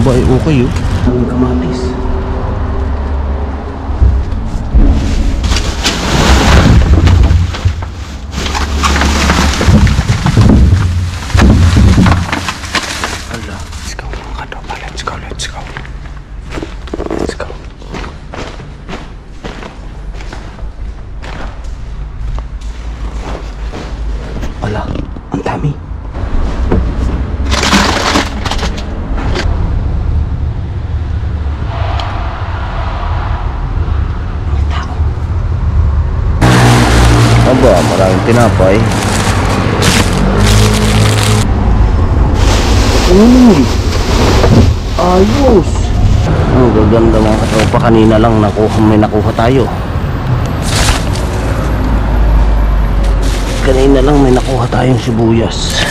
Ba, okay oh. Ang kamatis. Hala, let's go mga katropa. Let's go, let's go. Let's go. Hala, ang dami. Aba, maraming tinapay. Ayos. Ang gaganda mga katropa. Kanina lang may nakuha tayo. Kanina lang may nakuha tayong sibuyas.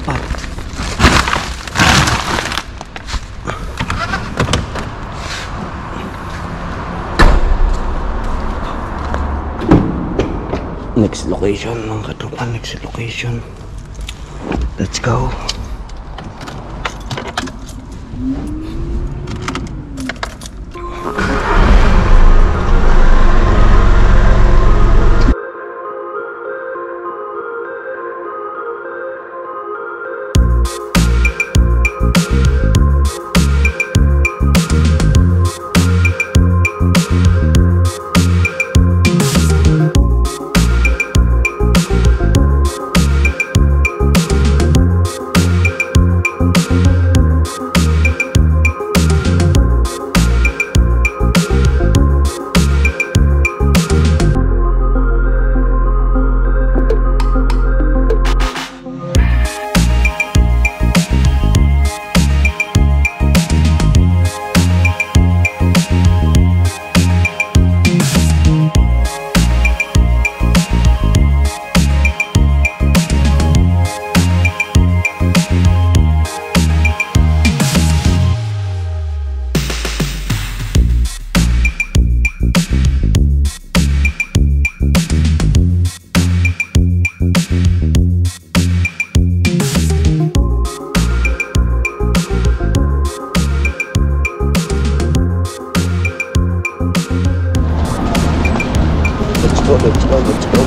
apat. Next location mga katropa, next location. Let's go.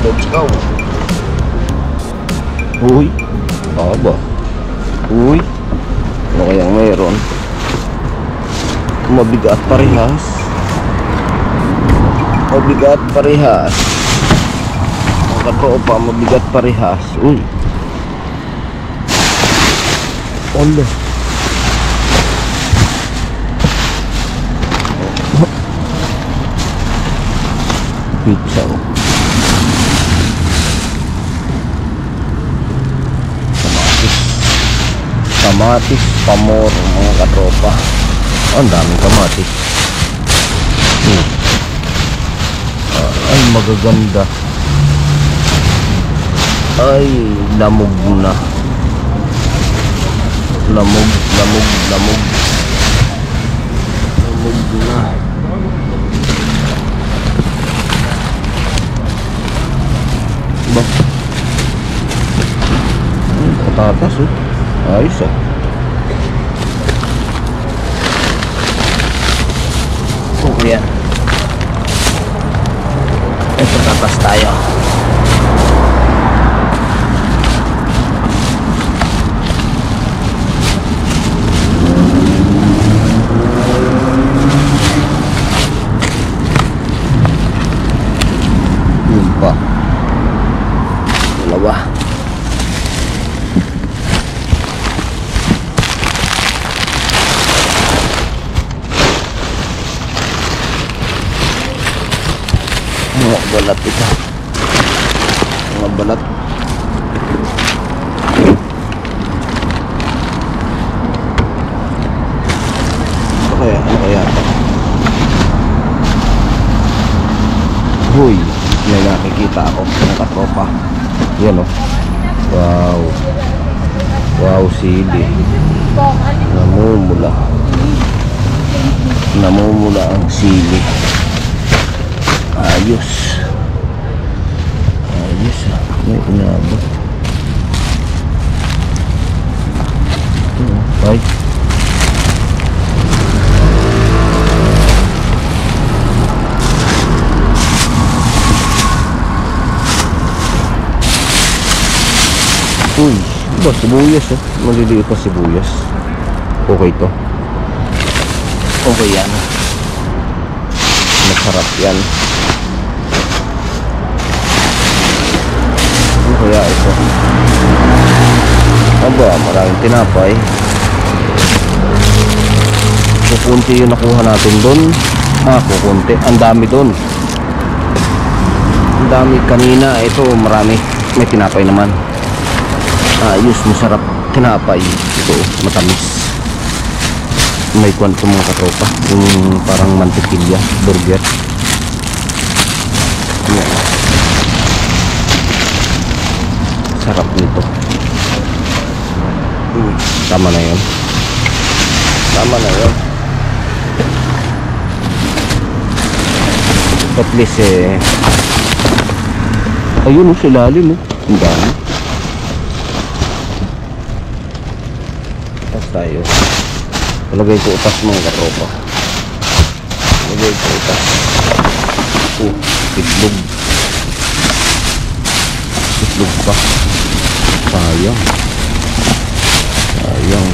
Let's go. Uy, aba. Uy, ano kayang mayroon? Mabigat parehas. Mabigat parehas. Ang katropa, mabigat parehas. Uy. Ola. Pizza. Kamatis, pamor, mga katropa. Oh, ang daming kamatis. Ay, magaganda. Ay, lamog na. Lamog na. Ba? Patatas, oh. Ayos, oh. Oh, yan. Ito, tatas tayo. Yun pa. Dalawa. Mga balat ito. Mga balat. Ano kaya ito? Huy, may nakikita ako ng katropa. Yan, oh. Wow. Wow, sili. Namumula ang sili. Ayos, ah. May inabot. Ay. Uy, ba sibuyas, oh. Maliliit na sibuyas. Okay to. Okay yan. Masarap yan. Kaya ito, aba, maraming tinapay. Kukunti yung nakuha natin doon. Kukunti, ang dami doon. Ang dami kanina. Ito marami, may tinapay naman. Ayos, masarap tinapay. Ito, matamis. May kwanto mga katropa, yung parang mantikilya burger. Yan. Sarap nito. Tama na yun. Tama na yun. At least ayun sa ilalim ang dami. Utas tayo. Palagay ko utas mga katropa. Palagay ko utas. Itlog. Itlog pa. Sayang. Sayang.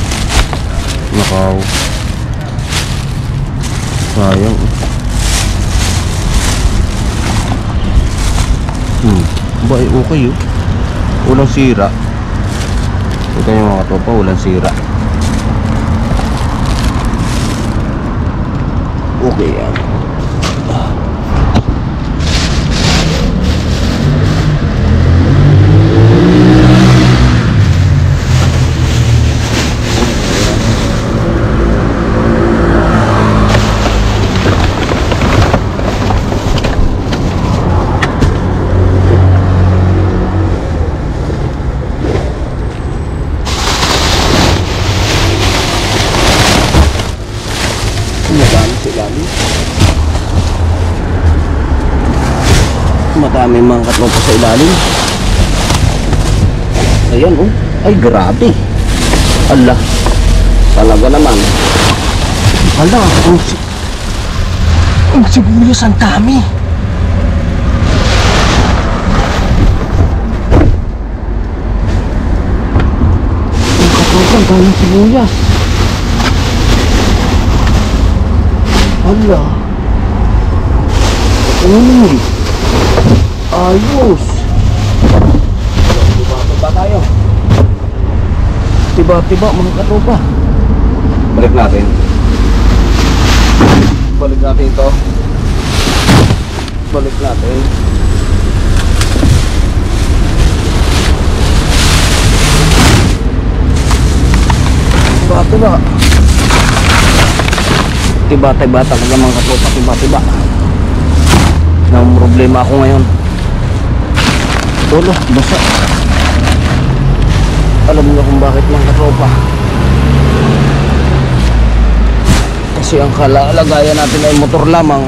Nakaw. Sayang. Ba, okay yun. Walang sira. Ito yung mga katropa, walang sira. Okay yan. Madami mga katropa sa ilalim. Ayan ay grabe. Ala, talaga naman. Ala, ang sibuyas ang dami. Ang katropa, ang daming sibuyas. Ala, ayos. Tiba-tiba tayo. Tiba-tiba mga katropa. Balik natin. Balik natin ito. Balik natin. Tiba-tiba. Tiba-tiba talaga mga katropa. Tiba-tiba. Nang problema ako ngayon. Tolo, basa. Alam mo kung bakit mga katropa. Kasi ang kalagayan natin ay motor lamang.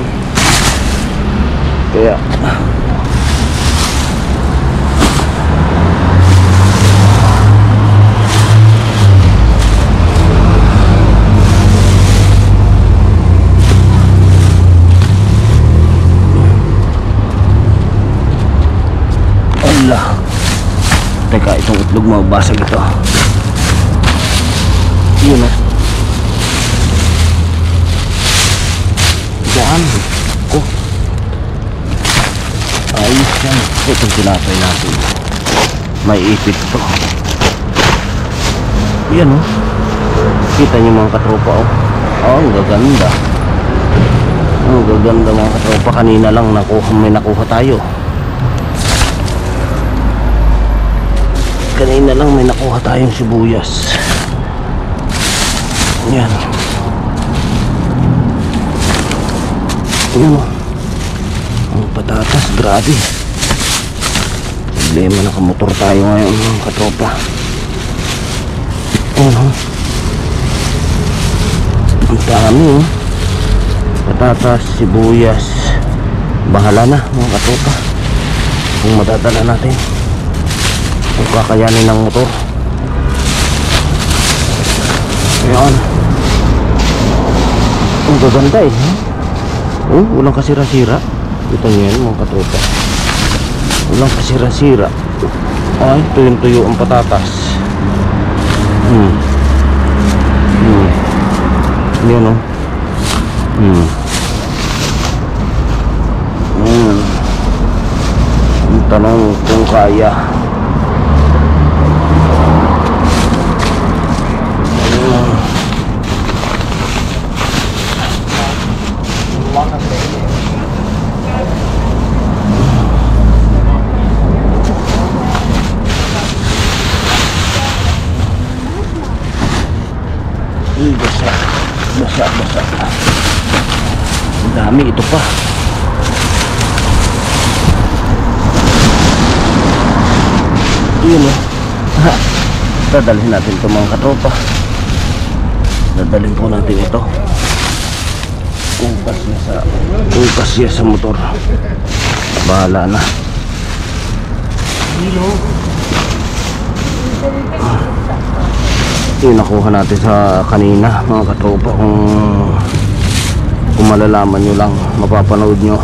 Kaya teka, itong itlog mabasag ito. Yun Diyan. Ayos yan. Itong tinapay natin. May ipit ito. Yan kita nyo mga katropa ang gaganda. Ang gaganda mga katropa. Kanina lang may nakuha tayo. Kanina lang may nakuha tayong sibuyas. Yan. Yan ang patatas, grabe. Problema, nakamotor tayo ngayon mga katropa. Ang dami patatas, sibuyas. Bahala na mga katropa kung madadala natin, kung kakayanin ng motor. Ayan. Ang gaganda walang kasira-sira. Kita nyo yan mga katropa. Walang kasira-sira. Ay, tuyong-tuyo ang patatas. Yan ang tanong kung kaya. Basa. Ang dami, ito pa. Yun Dadalhin natin ito mga katropa. Dadalhin po natin ito. Ugas niya sa motor. Bahala na. Yung nakuha natin sa kanina mga katropa, kung malalaman nyo lang, mapapanood nyo.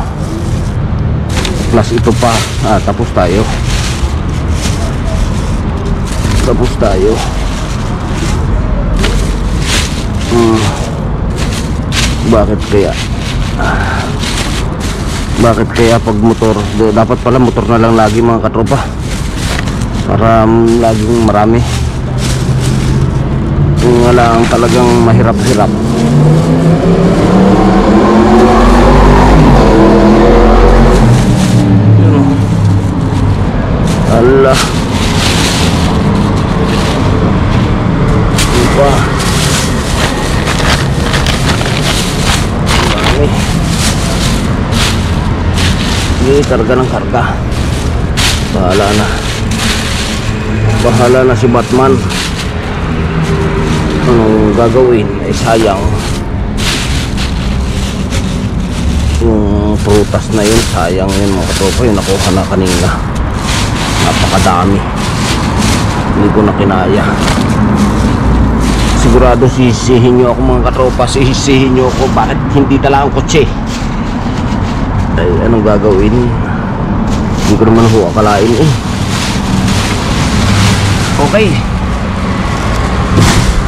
Plus ito pa, tapos tayo. Bakit kaya pag motor, dapat pala motor na lang lagi mga katropa, para laging marami. Yung lang talagang mahirap-hirap. Allah, lupa. Sige, karga ng karga. Bahala na si Batman. Anong gagawin? Ay sayang. Yung prutas na yun, sayang yun mga katropa. Yung nakuha na kanina, napakadami. Hindi ko na kinaya. Sigurado sisihin nyo ako mga katropa. Sisihin nyo ako, bakit hindi dala ang kotse? Ay, anong gagawin? Hindi ko naman ho akalain eh. Okay,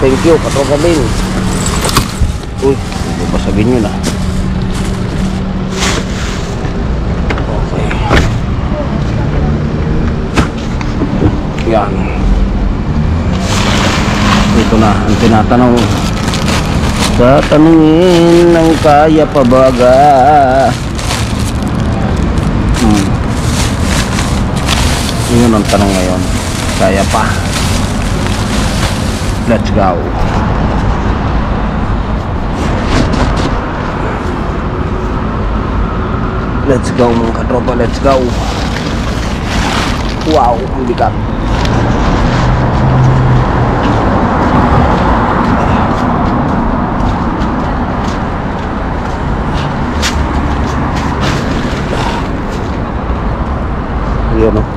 thank you katropa Bin. Uy, babasagin nyo na. Okay, yan. Ito na ang tinatanong. Tatanungin ng kaya pa baga. Yun ang tanong ngayon. Kaya pa. Let's go. Let's go mga katropa. Let's go. Wow, ang bigat. Yun o.